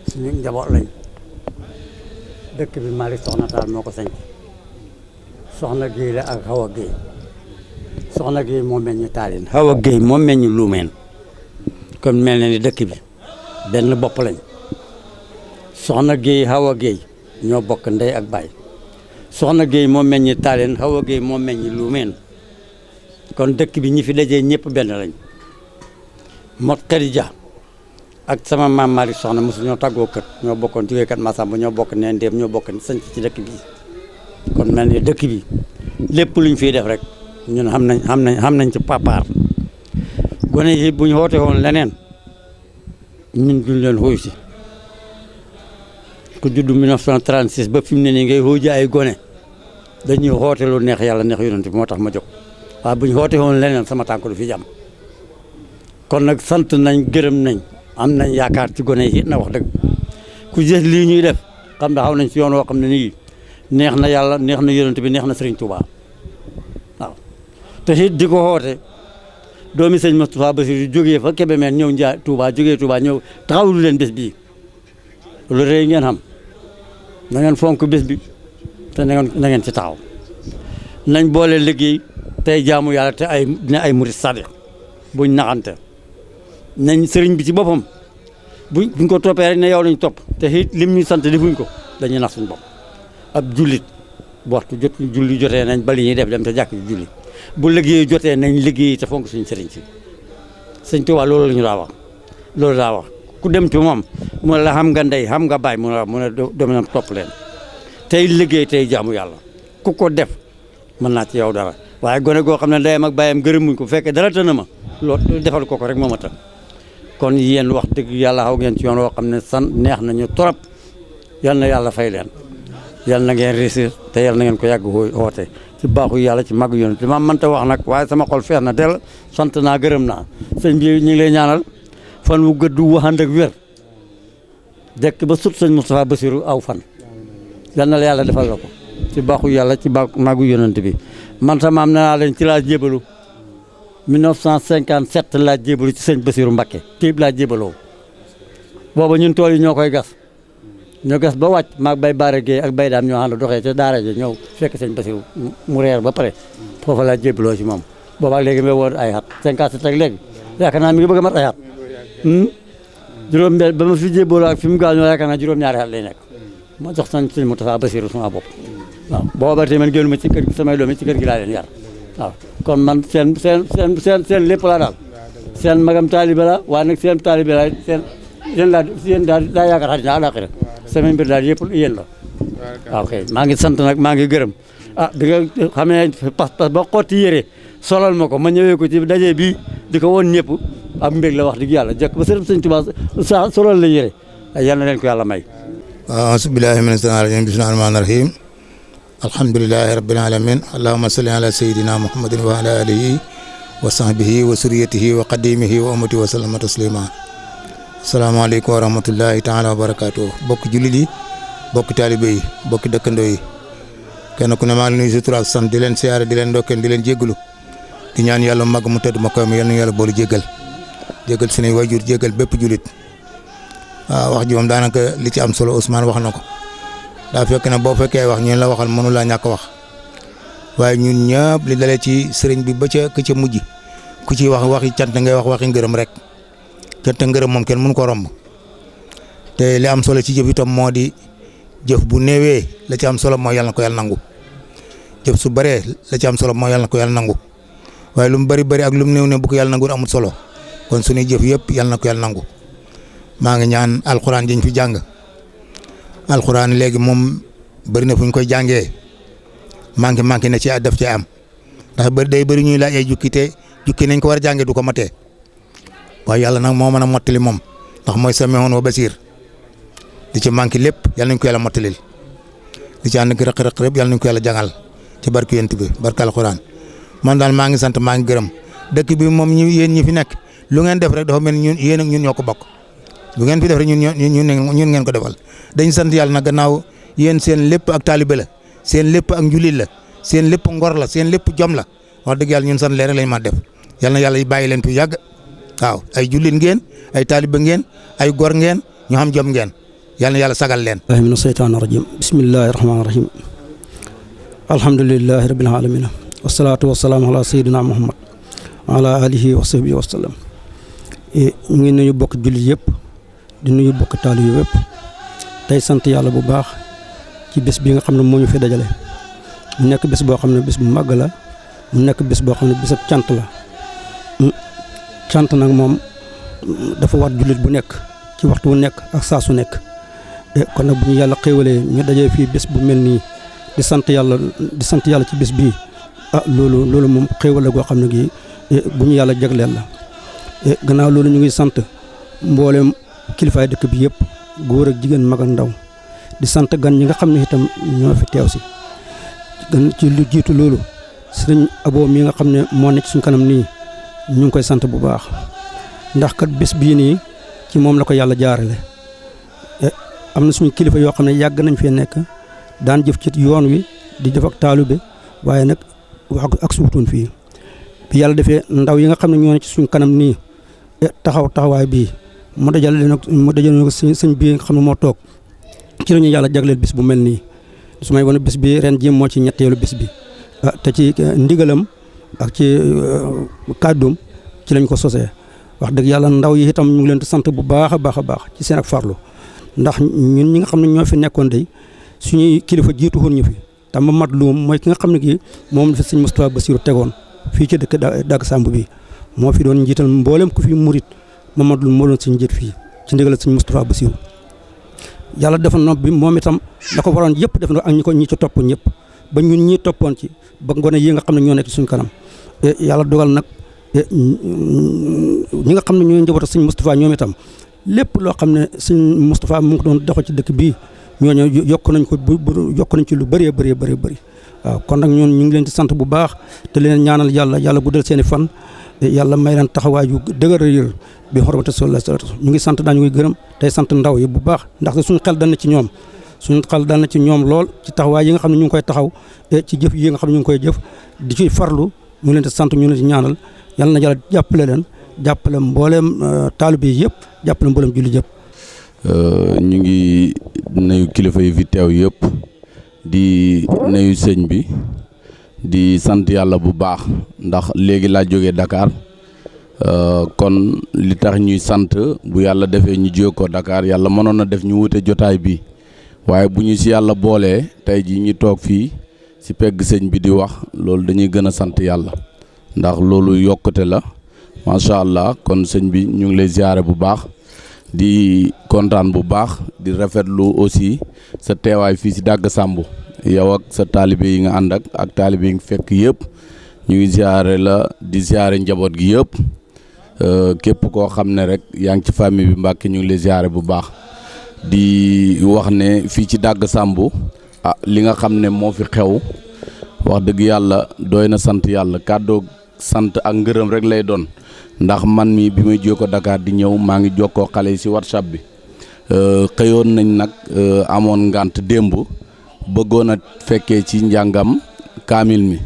suñu njaboot lañ dëkk bi Malick Soxna Tall moo ko sëñ Soxna Guèye la ak Awa Guèye Soxna Guèye moo meññ Tallinn Awa Guèye moo meññ Luumeen kon mel na ni dëkk bi benn bopp lañ Soxna Guèye Awa Guèye ñoo bokk ndey ak baay Soxna Guèye moo meññ Tallinn Awa Guèye moo meññ Luumeen kon dëkk bi ñi fi dajee ñëpp benn lañ mot Khadija ak sama maam Malick Soxna mosu ñoo tàggoo kër ñoo bokkoon jógee kat Massamba ñoo bokk neen ndéem ñoo bokk sanc ci dëkk bi kon mel ni dëkk bi lépp luñ fiy def rek ñun xam nañ ci papaar gone yi bu ñu woote woon leneen ñun duñ leen xóoy si ku judd 1936 ba fi mu ne nii ngay xóoji ay gone dañuy xoote lu neex yàlla neex yonent bi moo tax ma jóg waaye bu ñu woote woon leneen sama tànk du fi jàmm kon nag sant nañ gërëm nañ am nañ yaakaar ci gone yi na wax dëgg ku gis lii ñuy def xam ne xaw nañ ci yoon woo xam ne nii neex na yàlla neex na yonent bi neex na Serigne Touba waaw te it di ko xoote doomi sëñ Moustapha Bassirou jógee fa Kébémer ñëw Ndiaye Touba jógee Touba ñëw taxawlu leen bés bii lu rëy ngeen xam na ngeen fonk bés bi te na ngeen ci taxaw nañ boole liggéey tey jaamu yàlla te ay murid sadiq buñ naxante nañ sëriñ bi ci boppam buñ ko toppee rek ne yow lañ topp te it lim ñu sant defuñ ko dañuy nax suñ bopp ab jullit bu waxtu julli jotee nañ bali ñuy def dem te jàkk ji julli bu liggéey jotee nañ liggéey te fonk suñ sëriñ si sëñ Tuubaa loolu la ñu daa wax loolu daa wax ku dem ci moom mu ne la xam nga ndey xam nga baay mu ne dominam topp leen tey liggéey tey jaamu yàlla ku ko def mën naa ci yow dara waaye gone goo xam ne ndeyam ak baayam gërëmuñ ko fekkee dara tëna ma loolu defal ko rek moo ma tën kon yéen wax dëgg yàlla xaw ngeen ci yoon woo xam ne neex nañu trop yal na yàlla fay leen yal na ngeen réussir te yal na ngeen ko yàgg woote ci baaxu yàlla ci màgg yoon te ma mënta wax nag waaye sama xol feex na del sant naa gërëm naa sëñ bi ñu ngi lay ñaanal fan wu gëddu waxand ak wér dekk ba sut sëñ Moustapha Bassirou aw fan yal na la yàlla defal la ko ci baaxu yàlla ci màggu yonent bi man sama am naa leen ci laa jébalu 1957 laa jébalu ci sëñ Bassirou Mbacké téeb laa jébaloo booba ñun tool yi ñoo koy gas ñoo gas ba wàcc maag bay Baara Gueye ak bay daam ñoo ànd doxee ca daara ja ñëw fekk sëñ Bassirou mu reer ba pare foofa laa jébaloo ci moom boobaak léegi may woon ay at 57 ak léegi yaakaar naa mi ngi bëgg a mat ay at juróom benn ba ma fi jébaloo ak fi mu gaañoo yaakaar naa juróom-ñaari at lay nekk ma jox sañ sëñ Moustapha Bassirou sama bopp waaw booba tey man génnuma ci kër gi samay doom ci kër gi laa leen yar waaw kon man seen lépp laa daal seen magam taalibe la waaye nag seen taalibe la yéen daal daa yaakaar àddina àllaaxira sama mbir daal yëpp yéen la waaw kay maa ngi sant nag maa ngi gërëm bi nga xamee pas-pas ba xotti yére solal ma ko ma ñëwee ko ci daje bi di ko woon ñëpp ak mbég la wax dëgg yàlla jëkk ba sëriñ sëñ Tuubaa sa solal la yére yal na leen ko yàlla may a'uuzu billaahi mina shaytaani rajiim bismillaahi rahmaani rahiim alhamdulillahi rabbil alamin allahumma salli ala sayyidina muhammadin wa ala alihi wa sahbihi wa suriyatihi wa qadimihi wa ummati wa sallama taslima asalaamaaleykum wa rahmatullahi taala wa barakatuh bokk jullit yi bokk taalibe yi bokk dëkkandoo yi kenn ku ne maa ngi nuyu si tur ak sant di leen siyaare di leen ndokkeel di leen jéggalu di ñaan yàlla mag mu tëdd ma koy ma yal na yàlla boolu jéggal suñuy wayjur jéggal bépp jullit waaw wax ji moom daanaka li ci am solo Ousmane wax na ko daa fekk ne boo fekkee wax ñun la waxal mënu laa ñàkk wax waaye ñun ñëpp li dalee ci sëriñ bi ba ca ka ca mujj ku ci wax waxi cant ngay wax waxi ngërëm rek cant ngërëm moom kenn mënu ko romb te li am solo ci jëf itam moo di jëf bu néewee la ci am solo mooy yàlla na ko yàlla nangu jëf su bëree la ci am solo mooy yàlla na ko yàlla nangu waaye lu mu bëri bëri ak lu mu néew ne bu ko yàlla nangu amul solo kon suñuy jëf yëpp yàlla na ko yàlla nangu maa ngi ñaan alxuraan jiñ fi jàng alxuraan léegi moom bëri na fu ñu koy jàngee manqué na ci def ci am ndax day bëri ñuy laaj ay jukki te jukki nañ ko war a jàngee du ko matee waaye yàlla nag moo mën a mottali moom ndax mooy Samiihun wa Basiir di ci manqué lépp yàlla nañ ko yàlla mottalil di ci ànd ak rëq-rëq yëpp yàlla nañ ko yàlla jàngal ci barke yent bi barke alxuraan man daal maa ngi sant maa ngi gërëm dëkk bi moom yéen ñi fi nekk lu ngeen def rek dafa mel ni ñun yéen ak ñun ñoo ko bokk lu ngeen fi def rek ñun ngeen ko defal dañ sant yàlla nag gannaaw yéen seen lépp ak taalibe la seen lépp ak njulit la seen lépp ngor la seen lépp jom la wax dëgg yàlla ñun sant leen rek lañ ma def yal na yàlla bàyyi leen fi yàgg waaw ay jullit ngeen ay taaliba ngeen ay gor ngeen ñu xam jom ngeen yal na yàlla sagal leen. billahi mina shaytaani rajim bismillahi rahmaani rahim alhamdulillahi rabbil alamin wasalaatu wasalaamu ala sayyidina muhammad wa ala alihi wa sahbihi wa sallam ñu ngi nuyu bokk jullit yëpp di nuyu bokk taalibe yëpp tey sant yàlla bu baax ci bés bi nga xam ne moo ñu fi dajale mu nekk bés boo xam ne bés bu màgg la mu nekk bés boo xam ne bésab cant la cant nag moom dafa war jullit bu nekk ci waxtu wu nekk ak saa su nekk kon nag bu ñu yàlla xéewalee ñu dajee fii bés bu mel nii di sant yàlla ci bés bii loolu moom xéewal la goo xam ne gii bu ñu yàlla jagleel la gannaaw loolu ñu ngi sant mboolem kilifaay dëkk bi yëpp góor ak jigéen mag ak ndaw di sant gan ñi nga xam ne itam ñoo fi teew si gan ci lu jiitu loolu sëriñ Abo mi nga xam ne moo nekk suñ kanam nii ñu ngi koy sant bu baax ndax kat bés bii nii ci moom la ko yàlla jaarale am na suñu kilifa yoo xam ne yàgg nañ fee nekk daan jëf ci yoon wi di jëf ak taalibe waaye nag wax ak suutuun fii bi yàlla defee ndaw yi nga xam ne ñoo ne ci suñ kanam nii taxawaay bii mu dajale leen ko sëñ bii nga xam ne moo toog ci la ñu yàlla jagleel bis bu mel nii su may wane bis bi ren ji moo ci ñetteelu bis bi te ci ndigalam ak ci kàddum ci lañ ko sosee wax dëgg yàlla ndaw yi itam ñu ngi leen di sant bu baax a baax a baax ci seen ak farlu ndax ñun ñi nga xam ne ñoo fi nekkoon day suñuy kilifa jiitu woon ñu fi te ma mat luum mooy ki nga xam ne kii moom fi sëñ Moustapha Bassirou tegoon fii ci dëkk Dagg Samb bi moo fi doon njiital mboolem ku fi murit ma mat luum moo doon suñu njiit fii ci ndigal sëñ Moustapha Bassirou yàlla defoon na bi moom itam da ko waroon yëpp def na ak ñi ci topp ñëpp ba ñun ñii toppoon ci ba ngone yi nga xam ne ñoo nekk suñ kanam yàlla dogal nag ñi nga xam ne ñooy njabootu sëñ Moustapha ñoom itam lépp loo xam ne sëñ Moustapha mu ngi doon doxal ci dëkk bii ñooñu yokk nañ ko yokk nañ ci lu bëree bëri waaw kon nag ñoon ñu ngi leen di sant bu baax te leen ñaanal yàlla guddal seen i fan yàlla may leen taxawaay yu dëgër yër bi xormate sallallahu alayhi wasallam ñu ngi sant daañu ngi gërëm tey sant ndaw yi bu baax ndax suñu xel dal na ci ñoom lool ci taxawaay yi nga xam ne ñu ngi koy taxaw ci jëf yi nga xam ne ñu ngi koy jëf di ci farlu ñu leen di sant ñu leen di ñaanal yàlla na yàlla jàppale leen jàppale mbooleem taalibe yi yëpp jàppale mbooleem julli yëpp. ñu ngi nuyu kilifa yi fi teew yëpp di nuyu sëñ bi di sant yàlla bu baax ndax léegi laa jógee Dakar kon li tax ñuy sant bu yàlla defee ñu jóge ko Dakar yàlla mënoon na def ñu wute jotaay bi waaye bu ñu si yàlla boolee tey ji ñu toog fii si pegg sëñ bi di wax loolu dañuy gën a sant yàlla ndax loolu yokkute la macha allah kon sëñ bi ñu ngi lay ziare bu baax di kontaan bu baax di rafetlu aussi sa teewaay fii si Dagg Samb yow ak sa taalibe yi nga ànd ak taalibe yi nga fekk yëpp ñu ngi ziare la di ziare njaboot gi yëpp képp koo xam ne rek yaa ngi ci famille bi Mbàkke ñu ngi lay ziare bu baax di wax ne fii ci Dagg Samb li nga xam ne moo fi xew wax dëgg yàlla doy na sant yàlla kàddoo sant ak ngërëm rek lay doon ndax man mi bi may jóge ko Dakar di ñëw maa ngi jokkoo xale yi si WhatsApp bi xëyoon nañ nag amoon ngànt démb bëggoon a fekkee ci njàngam kaamil mi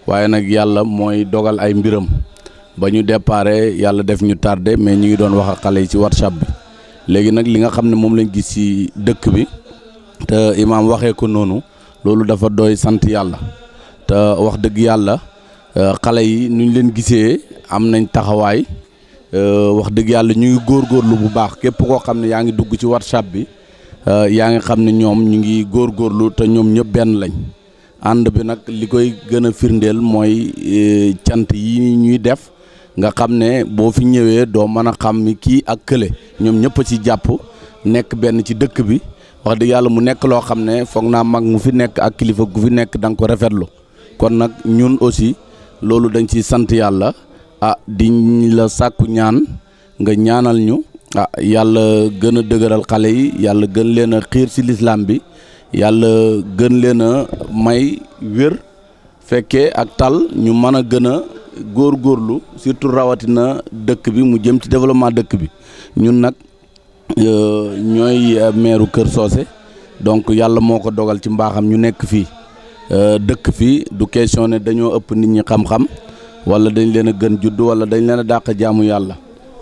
waaye nag yàlla mooy dogal ay mbiram ba ñu déparé yàlla def ñu tardé mais ñu ngi doon wax ak xale yi ci WhatsApp bi léegi nag li nga xam ne moom lañ gis ci dëkk bi te imaam waxee ko noonu loolu dafa doy sant yàlla te wax dëgg yàlla xale yi nu ñu leen gisee am nañ taxawaay wax dëgg yàlla ñu ngi góorgóorlu bu baax képp koo xam ne yaa ngi dugg ci WhatsApp bi yaa ngi xam ne ñoom ñu ngi góorgóorlu te ñoom ñëpp benn lañ ànd bi nag li koy gën a firndeel mooy cant yi ñuy def nga xam ne boo fi ñëwee doo mën a xam ni kii ak kële ñoom ñëpp a ci jàpp nekk benn ci dëkk bi wax dëgg yàlla mu nekk loo xam ne foog naa mag mu fi nekk ak kilifa gu fi nekk da nga ko rafetlu kon nag ñun aussi loolu dañ ci sant yàlla di la sàkku ñaan nga ñaanal ñu yàlla gën a dëgëral xale yi yàlla gën leen a xiir ci lislaam bi yàlla gën leen a may wér fekkee ak tal ñu mën a gën a góorgóorlu surtout rawatina dëkk bi mu jëm ci développement dëkk bi ñun nag ñooy meeru Kër Socé donc yàlla moo ko dogal ci mbaaxam ñu nekk fii dëkk fii du question ne dañoo ëpp nit ñi xam-xam wala dañ leen a gën judd wala dañ leen a dàq jaamu yàlla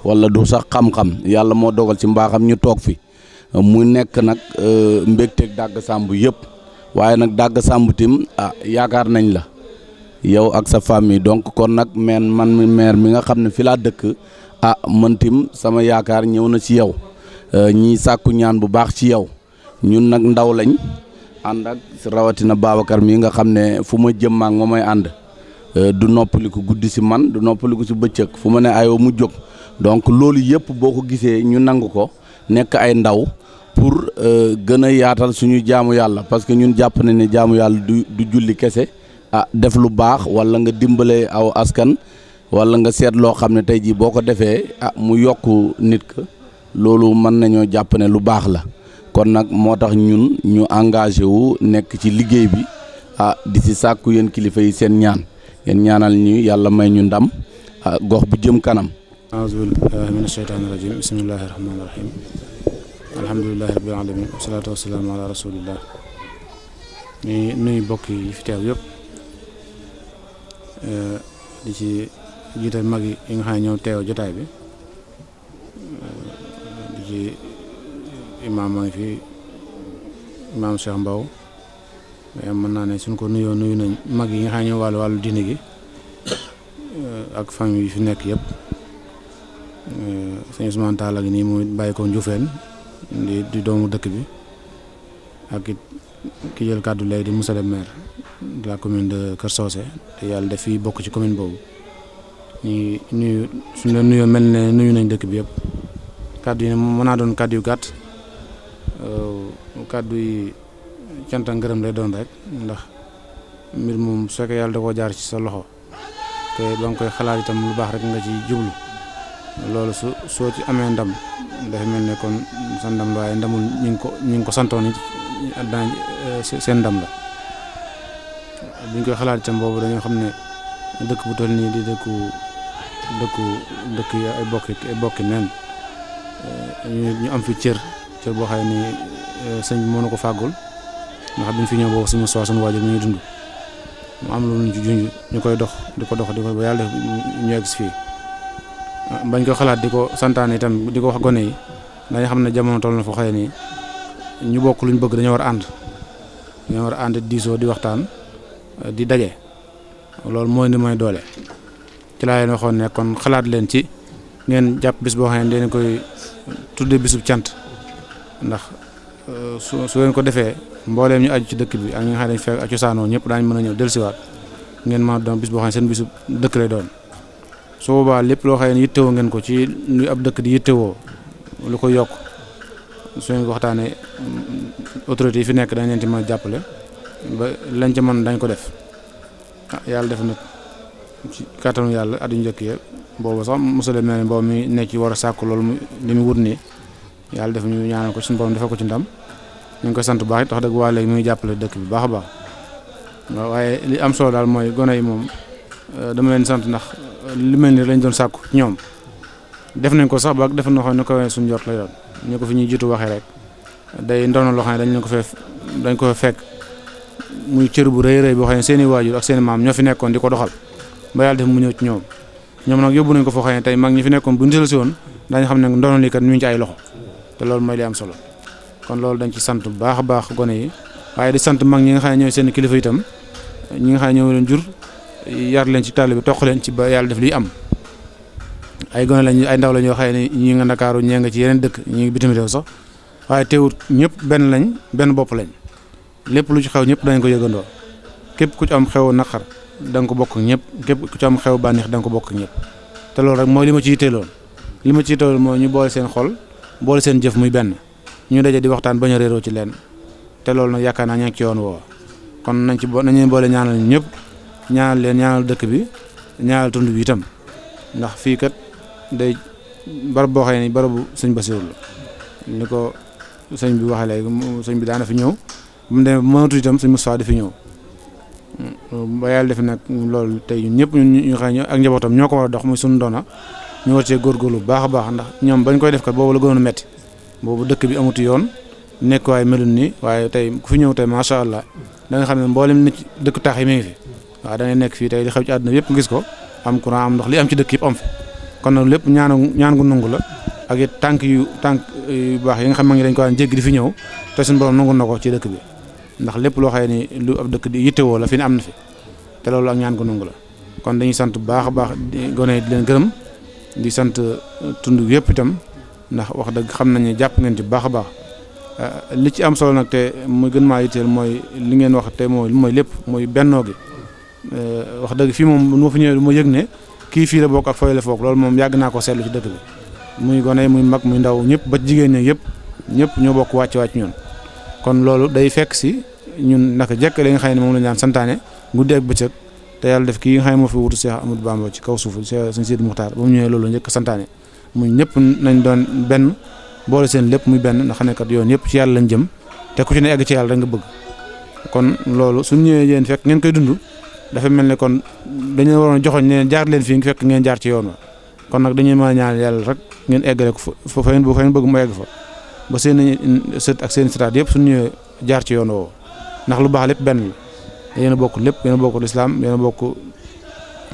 wala du sax xam-xam yàlla moo dogal ci mbaaxam ñu toog fi mu nekk nag mbégteeg Dagg Samb yëpp waaye nag Dagg Samb tim yaakaar nañ la yow ak sa famille donc kon nag man maire mi nga xam ne fi laa dëkk man tim sama yaakaar ñëw na ci yow ñii sàkku ñaan bu baax ci yow ñun nag ndaw lañ ànd ak rawatina Babacar mii nga xam ne fu ma jëm maag ma may ànd du noppaliku guddi si man du noppaliku si bëccëg fu ma ne ayoo mu jóg donc loolu yëpp boo ko gisee ñu nangu ko nekk ay ndaw pour gën a yaatal suñu jaamu yàlla parce que ñun jàpp nañ ne jaamu yàlla du julli kese def lu baax wala nga dimbale aw askan wala nga seet loo xam ne tey jii boo ko defee mu yokk nit ka loolu mën nañoo jàpp ne lu baax la kon nag moo tax ñun ñu engagé wu nekk ci liggéey bi di si sàkku yéen kilifa yi seen ñaan yéen ñaanal ñu yàlla may ñu ndam gox bi jëm kanam. aouzu billahi mina shaytaani rajim bismillahi rahmaani rahim alhamdulillahi rabbil alamin wasalaatu wasalaamu ala rasulillah ñu nuyu bokk yi fi teew yëpp di ci jiital mag yi nga xam ne ñëw teew jotaay bi di ci imaam maa ngi fi imaam Cheikh Mbaw mais mën naa ne suñ ko nuyu nañ mag yi nga xam ne ñëw wàllu diine gi ak famille yi fi nekk yëpp sëñ Ousmane Talla gi nii mu bàyyi ko Ndioufène di doomu dëkk bi ak it ki jël kàddu léegi di monsieur le maire de la commune de Kër Socé te yàlla def fii bokk ci commune boobu ñu nuyu suñ la nuyoo mel ne nuyu nañ dëkk bi yëpp kàddu yi ne mën naa doon kàddu yu gàtt kàddu yi cant ak ngërëm lay doon rek ndax mbir moom su fekkee yàlla da koo jaar ci sa loxo te ba nga koy xalaat itam lu baax rek nga ci jublu loolu soo ci amee ndam dafa mel ne kon sa ndam la waaye ndamul ñu ngi ko santoon it seen ndam la buñ koy xalaat itam boobu dañoo xam ne dëkk bu toll nii di dëkk yi ay bokki neen ñu am fi cër boo xam ne sëñ bi moo na ko fàggul ndax biñ fi ñëw boobu suñu suñu waajur mi ngi dund mu am lu ñu ci junj ñu koy dox di ko ba yàlla def ñu egg si fii bañ ko xalaat di ko santaane itam di ko wax gone yi dañu xam ne jamono toll na foo xëy nii ñu bokk luñ bëgg dañoo war a ànd diisoo di waxtaan di daje loolu mooy ni mooy doole ci laa leen waxoon ne kon xalaat leen ci ngeen jàpp bis boo xam ne dañ koy tudde bisub cant ndax su ngeen ko defee mbooleem ñu aju ci dëkk bi ak ñi nga xam ne dañ fekk ak cosaanoo ñëpp daañu mën a ñëw dellusiwaat ngeen mën a doon bis boo xam ne seen bisub dëkk lay doon su boobaa lépp loo xam ne yittewoo ngeen ko ci lu ab dëkk di yittewoo lu ko yokk su ngeen ko waxtaanee autorités yi fi nekk dañ leen ci mën a jàppale ba lañ ca mën dañ ko def yàlla def nag ci kàttanu yàlla at yu njëkk yi boobu sax monsieur le maire boobu mi nekk ci war a sàkku loolu li mu wut nii yàlla def ñu ñaanal ko suñu borom defal ko ci ndam ñu ngi koy sant bu baax it wax dëgg waa léegi mi ngi jàppale dëkk bi baax a baax waaye li am solo daal mooy gone yi moom dama leen sant ndax li mel ni lañ doon sàkku ñoom def nañ ko sax ba def na ko ne suñu jot lay doon ñu ko fi ñuy jiitu waxee rek day ndono loo xam ne dañ ko fekk muy cër bu rëy boo xam ne seen i waajur ak seen i maam ñoo fi nekkoon di ko doxal ba yàlla def mu ñëw ci ñoom nag yóbbu nañ ko foo xam ne tey mag ñi fi nekkoon bu ñu dellu si woon daañu xam ne ndono lii kat ñu ngi ci ay loxo te loolu mooy li am solo kon loolu dañ ci sant bu baax a baax gone yi waaye di sant mag ñi nga xam ne ñooy seen kilifa itam ñi nga xam ne ñoo leen jur yar leen ci taalibe bi toq leen ci ba yàlla def lii am ay gone lañ ay ndaw la ñoo xam ne ñi nga Ndakaaru ñee nga ci yeneen dëkk ñi ngi bitim réew sax waaye teewut ñëpp benn bopp lañ lépp lu ci xew ñëpp dañ ko yëgandoo képp ku ci am xew naqar da nga ko bokk ñëpp képp ku ci am xew bànneex da nga ko bokk ñëpp te loolu rek mooy li ma ci yitteeloon mooy ñu boole seen xol boole seen jëf muy benn ñu daje di waxtaan bañ a réeroo ci leen te loolu nag yaakaar naa ña ngi ci yoon woo kon nañu boole ñaanal ñëpp ñaanal leen ñaanal dëkk bi ñaanal tund bi itam ndax fii kat day barab boo xam ne barabu sëñ Basiru la ni ko sëñ bi waxee léegi sëñ bi daana fi ñëw bu mu demee mënatu itam sëñ Moustapha di fi ñëw ba yàlla def nag loolu tey ñun ñëpp ñu xam ne ak njabootam ñoo ko war a dox muy suñu doona ñu war cee góorgóorlu bu baax a baax ndax ñoom bañ koy def kat boobu la gënoon a metti boobu dëkk bi amutu yoon nekk waaye melul nii waaye tey ku fi ñëw tey macha allah da nga xam ne mboolem nit ci dëkk taax yi mi ngi fi waaw da ngay nekk fii tey li xew ci àdduna yëpp gis ko am courant am ndox li am ci dëkk yëpp am fi kon nag lépp ñaan gu nangu la ak it tànk yu baax yi nga xam ne dañ ko daan jéggi di fi ñëw te suñu borom nangu na ko ci dëkk bi ndax lépp loo xëy ni lu ab dëkk di yittewoo la fi ne am na fi te loolu ak ñaan gu nangu la kon dañuy sant bu baax a baax gone yi di leen gërëm di sant tund yëpp itam ndax wax dëgg xam nañ ne jàpp ngeen ci bu baax a baax li ci am solo nag te muy gën maa yitteel mooy li ngeen wax te mooy lépp mooy bennoo gi wax dëgg fii moom nu ma fi ñëwee du ma yëg ne kii fii la bokk ak fooy la foog loolu moom yàgg naa ko seetlu ci dëkk bi muy gone muy mag muy ndaw ñëpp ba jigéen ñi ñëpp ñoo bokk wàcc ñun kon loolu day fekk si ñun naka jekk li nga xam ne moom lañ daan santaane guddi ak bëccëg te yàlla def kii nga xam ne moo fi wutu Cheikh Amadou Bamba ci kaw suuf Sëñ Sidi Muxtaar ba mu ñëwee loolu njëkk santaane muy ñëpp nañ doon benn boole seen lépp muy benn ndax xam ne kat yoon yëpp ci yàlla lañ jëm te ku ci ne egg ci yàlla rek nga bëgg kon loolu suñ ñëwee yéen fekk ngeen koy dund dafa mel ne kon dañu waroon a joxoñ ne jaar leen fii nga fekk ngeen jaar ci yoon wa kon nag dañuy mën a ñaan yàlla rek ngeen eggale ko fa fa ngeen bëgg mu egg fa ba seen sët ak seen sëtaat yëpp suñ ñëwee jaar ci yoon woowu ndax lu baax lépp benn la yéen a bokk lépp yéen a bokk lislaam yéen a bokk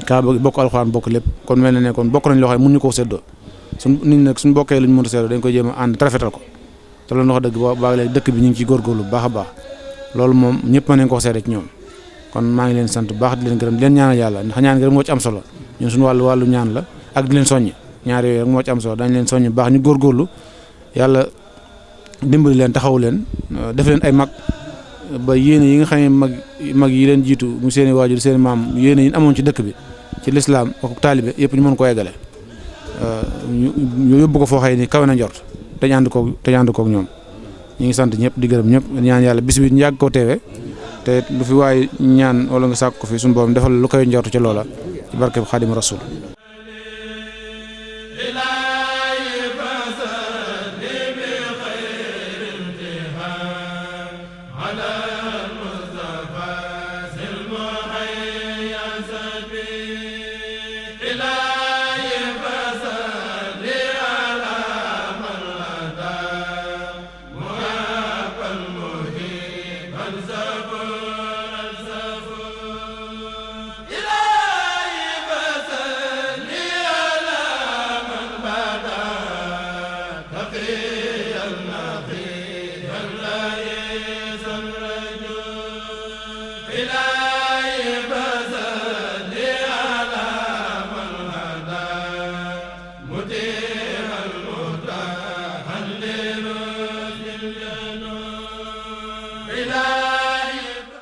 kaaba bokk alxuraan bokk lépp kon mel na ne kon bokk nañ loo xam ne mënuñu koo séddoo suñ nit nag suñ bokkee luñ mënta séddoo dañ koy jéem a ànd rafetal ko te loolu wax dëgg baa léegi dëkk bi ñu ngi ciy góorgóorlu bu baax a baax loolu moom ñëpp mën nañ koo seede ci ñoom kon maa ngi leen sant bu baax di leen gërëm di leen ñaanal yàlla ndax ñaan gi rek moo ci am solo ñun suñu wàllu ñaan la ak di leen soññ ñaar yooyu rek moo ci am solo dañ leen soññ bu baax ñu góorgóorlu yàlla dimbali leen taxawu leen def leen ay mag ba yéene yi nga xam ne mag yi leen jiitu mu seeni waajur seeni maam yéene yi amoon ci dëkk bi ci lislaam ak taalibe yëpp ñu mën ko eggale ñu yóbbu ko foo xëy ni kawe na njort te ñu ànd koog ñoom ñu ngi sant ñëpp di gërëm ñëpp ñaan yàlla bis bi ñu yàgg koo teewee te lu fi waaye ñaan wala nga sàkk ko fi suñu borom defal lu koy njortu ci loola ci barke Xaadimu Rasuul